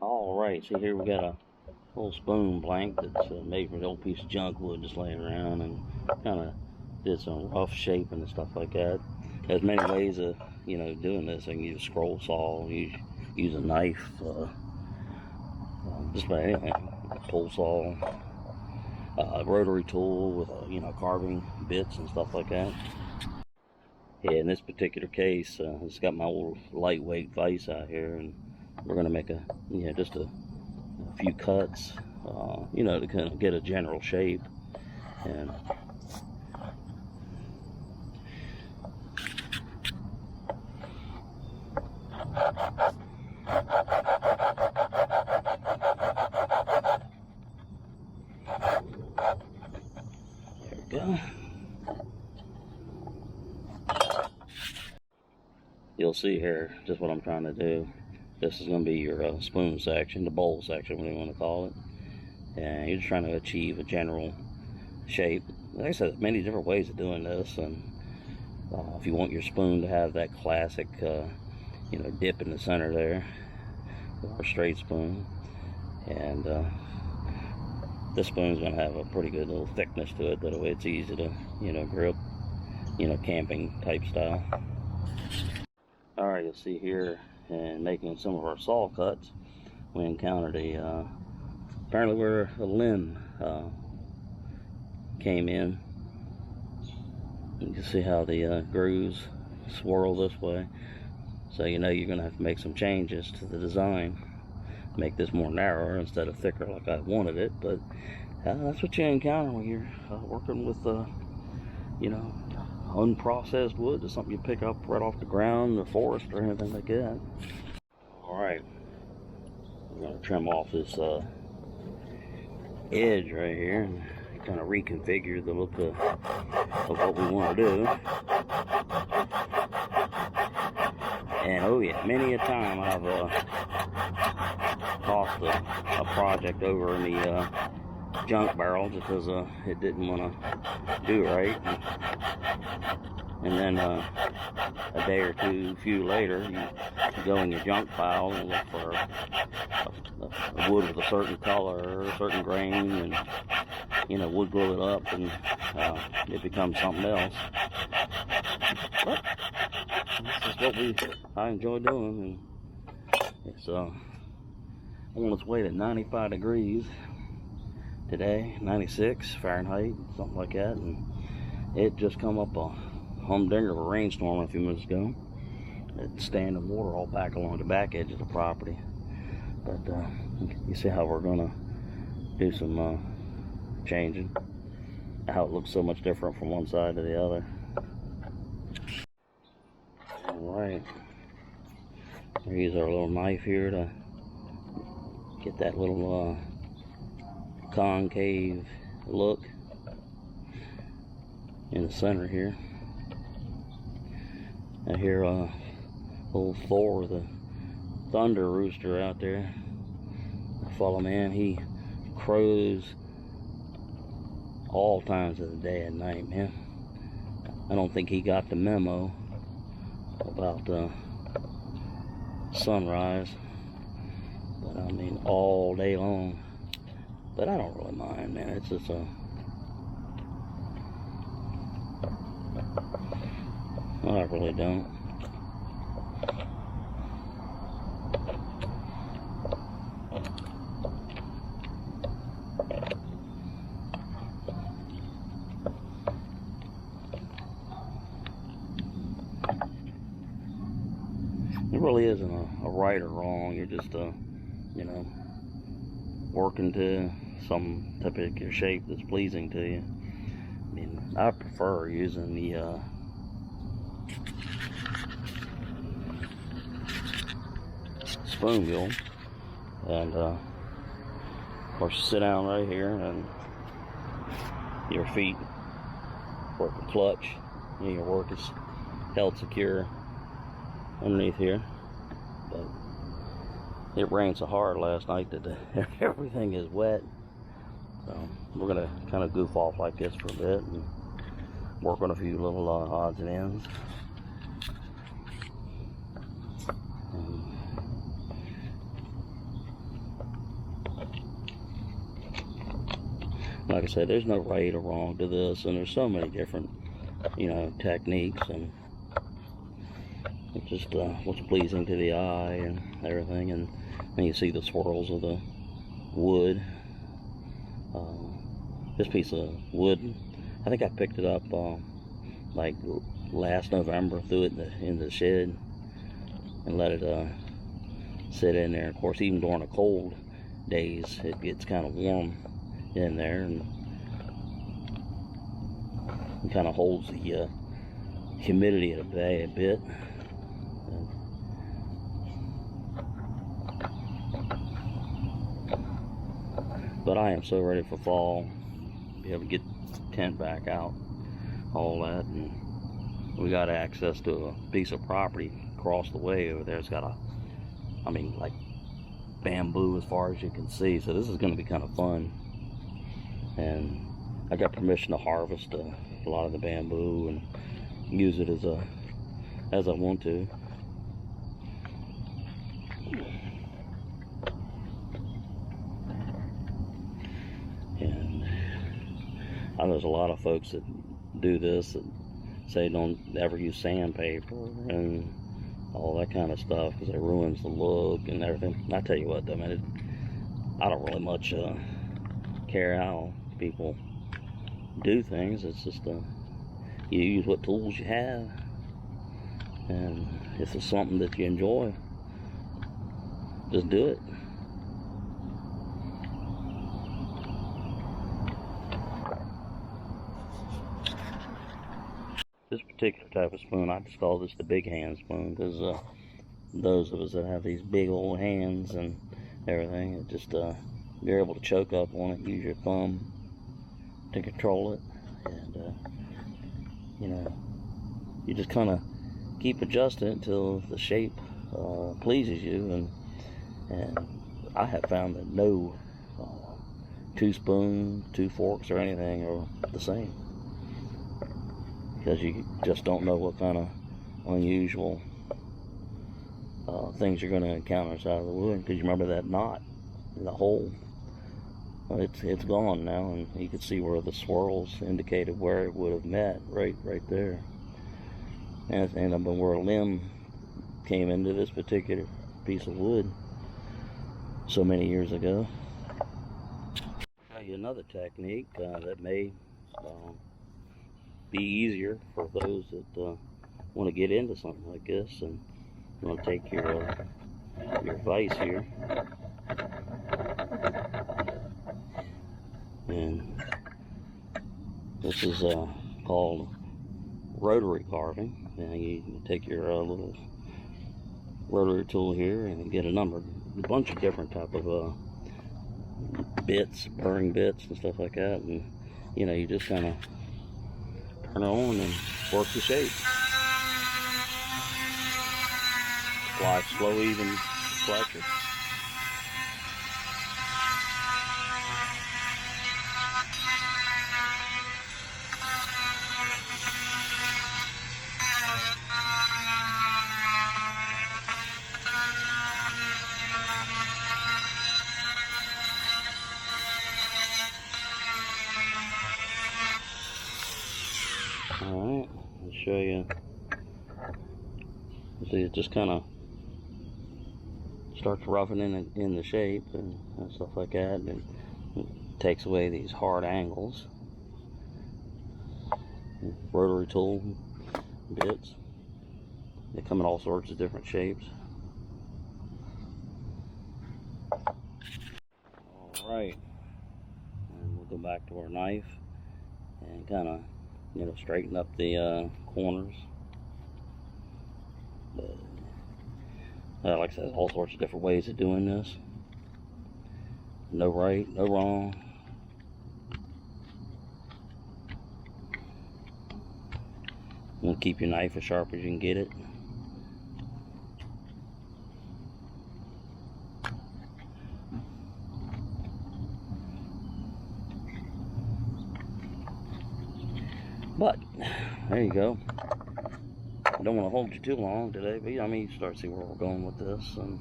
Alright, so here we got a little spoon blank that's made from an old piece of junk wood just laying around, and kind of did some rough shaping and stuff like that. There's many ways of doing this. I can use a scroll saw, use a knife, just about anything. A pull saw, a rotary tool with carving bits and stuff like that. Yeah, in this particular case, it's got my old lightweight vise out here, and we're gonna make just a few cuts, to kind of get a general shape. And there we go. You'll see here just what I'm trying to do. This is going to be your spoon section, the bowl section, whatever you want to call it. And you're just trying to achieve a general shape. Like I said, there's many different ways of doing this. And if you want your spoon to have that classic, dip in the center there, or straight spoon. And this spoon's going to have a pretty good little thickness to it. That way it's easy to, grip, camping type style. Alright, you'll see here in making some of our saw cuts, we encountered apparently where a limb came in. You can see how the grooves swirl this way. So you're going to have to make some changes to the design. Make this more narrower instead of thicker like I wanted it. But that's what you encounter when you're working with, unprocessed wood. It's something you pick up right off the ground, the forest, or anything like that. Alright, I'm going to trim off this edge right here and kind of reconfigure the look of what we want to do. And oh yeah, many a time I've tossed a project over in the junk barrel just because it didn't want to do right. And then a day or few later, you go in your junk pile and look for a wood with a certain color or a certain grain, and wood glue it up, and it becomes something else. But this is what I enjoy doing, and it's on its way to 95 degrees today, 96 Fahrenheit, something like that, and it just come up a humdinger of a rainstorm a few minutes ago. It's standing water all back along the back edge of the property. But you see how we're gonna do some changing, how it looks so much different from one side to the other. Alright, we use our little knife here to get that little concave look in the center here. I hear old Thor, the thunder rooster out there. Follow man, he crows all times of the day and night, man. I don't think he got the memo about sunrise, but I mean all day long. But I don't really mind, man. It's just I really don't. It really isn't a right or wrong. You're just working to some particular shape that's pleasing to you. I mean, I prefer using the spoon wheel, and of course you sit down right here and your feet work the clutch, and your work is held secure underneath here. But it rained so hard last night that everything is wet, so we're gonna kind of goof off like this for a bit and work on a few little odds and ends. like I said, there's no right or wrong to this, and there's so many different, techniques, and it's just what's pleasing to the eye and everything. And then you see the swirls of the wood. This piece of wood, I think I picked it up like last November, threw it in the shed and let it sit in there. Of course, even during the cold days, it gets kind of warm in there, and it kind of holds the humidity at bay a bit. But I am so ready for fall, be able to get the tent back out, all that. And we got access to a piece of property across the way over there. It's got like bamboo as far as you can see, so this is going to be kind of fun. And I got permission to harvest a lot of the bamboo and use it as I want to. And I know there's a lot of folks that do this that say don't ever use sandpaper and all that kind of stuff because it ruins the look and everything. I tell you what though, man, I don't really much care how people do things. It's just you use what tools you have, and if it's something that you enjoy, just do it. This particular type of spoon, I just call this the big hand spoon, because those of us that have these big old hands and everything, it just you're able to choke up on it, use your thumb to control it, and you just kind of keep adjusting it until the shape pleases you. And I have found that no two spoons, two forks, or anything are the same, because you just don't know what kind of unusual things you're going to encounter inside of the wood. Because you remember that knot in the hole, well, it's gone now, and you can see where the swirls indicated where it would have met, right there. And where a limb came into this particular piece of wood so many years ago. I'll tell you another technique that may be easier for those that want to get into something like this. And you want to take your vise here, and this is called rotary carving. And you take your little rotary tool here and get a bunch of different type of bits, burring bits and stuff like that, and you just kind of turn it on and work the shape. Apply slow, even pressure. Alright, I'll show you. See, it just kind of starts roughening in the shape and stuff like that, and it takes away these hard angles. Rotary tool bits, they come in all sorts of different shapes. Alright, and we'll go back to our knife and kind of straighten up the corners. But like I said, there's all sorts of different ways of doing this. No right, no wrong. You want to keep your knife as sharp as you can get it. But there you go. I don't want to hold you too long today, but you start to see where we're going with this, and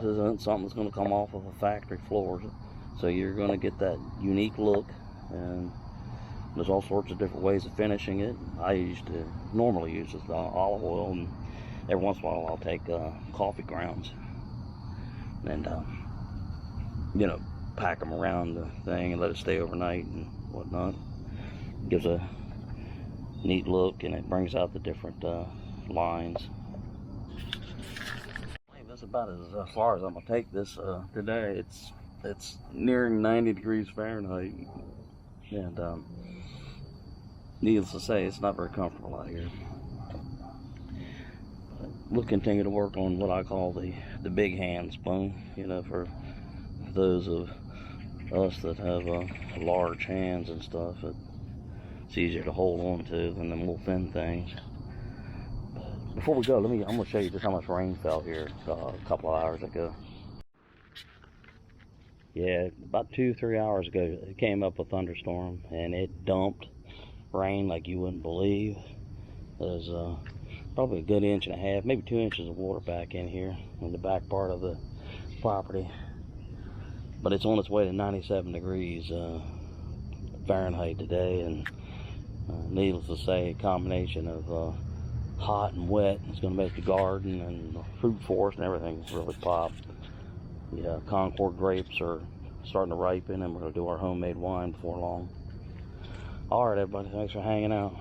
This isn't something that's going to come off of a factory floor, so you're going to get that unique look. And there's all sorts of different ways of finishing it. I normally use just olive oil, and every once in a while I'll take coffee grounds and you know, pack them around the thing and let it stay overnight and whatnot. It gives a neat look, and it brings out the different lines. That's about as far as I'm gonna take this today. It's nearing 90 degrees Fahrenheit, and needless to say, it's not very comfortable out here. But we'll continue to work on what I call the big hand spoon. You know, for those of us that have large hands and stuff, it's easier to hold on to than the more thin things. Before we go, I'm gonna show you just how much rain fell here a couple of hours ago. Yeah, about 2-3 hours ago, it came up a thunderstorm, and it dumped rain like you wouldn't believe. There's probably a good 1.5 inches, maybe 2 inches of water back in here in the back part of the property. But it's on its way to 97 degrees Fahrenheit today, and needless to say, a combination of hot and wet is going to make the garden and the fruit forest and everything really pop. The Concord grapes are starting to ripen, and we're going to do our homemade wine before long. All right, everybody, thanks for hanging out.